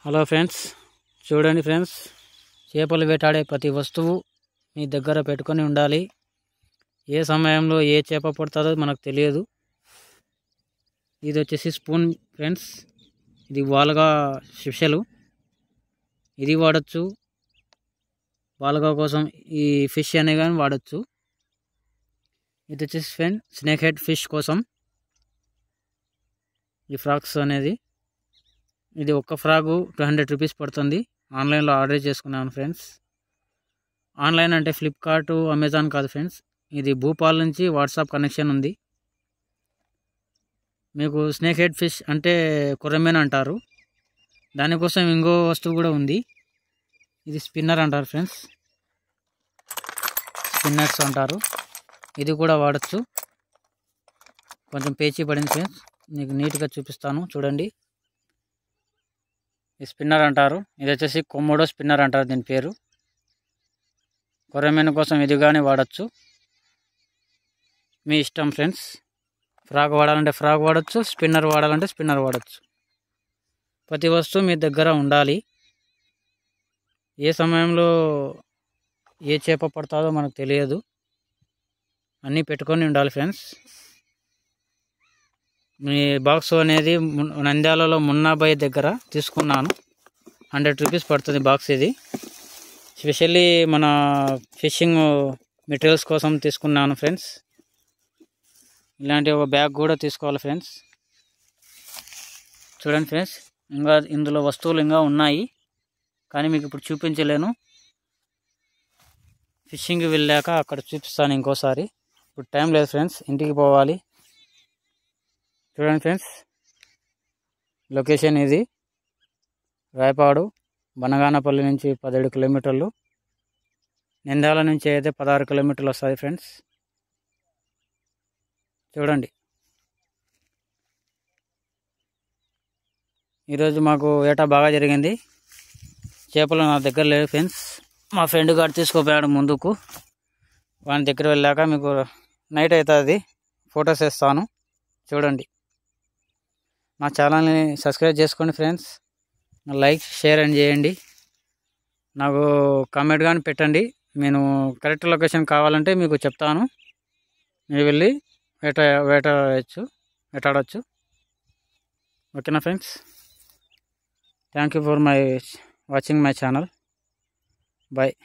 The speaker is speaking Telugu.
హలో ఫ్రెండ్స్, చూడండి ఫ్రెండ్స్, చేపలు వేటాడే ప్రతి వస్తువు మీ దగ్గర పెట్టుకొని ఉండాలి. ఏ సమయంలో ఏ చేప పడుతుందో మనకు తెలియదు. ఇది వచ్చేసి స్పూన్ ఫ్రెండ్స్, ఇది వాలుగా స్పెషల్. ఇది వాడచ్చు, వాలుగా కోసం ఈ ఫిష్ అనే కానీ వాడచ్చు. ఇది వచ్చేసి ఫ్రెండ్స్ స్నేక్ హెడ్ ఫిష్ కోసం ఈ ఫ్రాక్స్ అనేది. ఇది ఒక్క ఫ్రాగు 200 రూపీస్ పడుతుంది. ఆన్లైన్లో ఆర్డర్ చేసుకున్నాను ఫ్రెండ్స్. ఆన్లైన్ అంటే ఫ్లిప్కార్ట్, అమెజాన్ కాదు ఫ్రెండ్స్. ఇది భూపాల్ నుంచి వాట్సాప్ కనెక్షన్ ఉంది. మీకు స్నేక్ హెడ్ ఫిష్ అంటే కొర్రమీన అంటారు. దానికోసం ఇంకో వస్తువు కూడా ఉంది. ఇది స్పిన్నర్ అంటారు ఫ్రెండ్స్, స్పిన్నర్స్ అంటారు. ఇది కూడా వాడచ్చు. కొంచెం పేచీ పడింది ఫ్రెండ్స్, మీకు నీట్గా చూపిస్తాను చూడండి. ఈ స్పిన్నర్ అంటారు. ఇది వచ్చేసి కొమ్మోడో స్పిన్నర్ అంటారు దీని పేరు. కొర్రమీన కోసం ఇది కానీ వాడచ్చు, మీ ఇష్టం ఫ్రెండ్స్. ఫ్రాగ్ వాడాలంటే ఫ్రాగ్ వాడచ్చు, స్పిన్నర్ వాడాలంటే స్పిన్నర్ వాడచ్చు. ప్రతి వస్తువు మీ దగ్గర ఉండాలి. ఏ సమయంలో ఏ చేప పడుతుందో మనకు తెలియదు. అన్నీ పెట్టుకొని ఉండాలి ఫ్రెండ్స్. మీ బాక్స్ అనేది నంద్యాలలో మున్నాబాయి దగ్గర తీసుకున్నాను. 100 రూపీస్ పడుతుంది బాక్స్. ఇది స్పెషల్లీ మన ఫిషింగ్ మెటీరియల్స్ కోసం తీసుకున్నాను ఫ్రెండ్స్. ఇలాంటి ఒక బ్యాగ్ కూడా తీసుకోవాలి ఫ్రెండ్స్. చూడండి ఫ్రెండ్స్, ఇంకా ఇందులో వస్తువులు ఇంకా ఉన్నాయి, కానీ మీకు ఇప్పుడు చూపించలేను. ఫిషింగ్కి వెళ్ళాక అక్కడ చూపిస్తాను ఇంకోసారి. ఇప్పుడు టైం లేదు ఫ్రెండ్స్, ఇంటికి పోవాలి. చూడండి ఫ్రెండ్స్, లొకేషన్ ఇది రాయపాడు. బనగానపల్లి నుంచి 17 కిలోమీటర్లు, నంద్యాల నుంచి అయితే 16 కిలోమీటర్లు వస్తుంది ఫ్రెండ్స్. చూడండి, ఈరోజు మాకు వేట బాగా జరిగింది. చేపలు నా దగ్గర లేవు ఫ్రెండ్స్. మా ఫ్రెండ్ గారు తీసుకుపోయాడు ముందుకు. వాని దగ్గర వెళ్ళాక మీకు నైట్ అవుతుంది, ఫొటోస్ వేస్తాను చూడండి. మా ఛానల్ని సబ్స్క్రైబ్ చేసుకోండి ఫ్రెండ్స్. లైక్, షేర్ అని చేయండి. నాకు కామెంట్ కానీ పెట్టండి. నేను కరెక్ట్ లొకేషన్ కావాలంటే మీకు చెప్తాను. మీరు వెళ్ళి వేటాడవచ్చు. ఓకేనా friends? Thank you for watching my channel. Bye.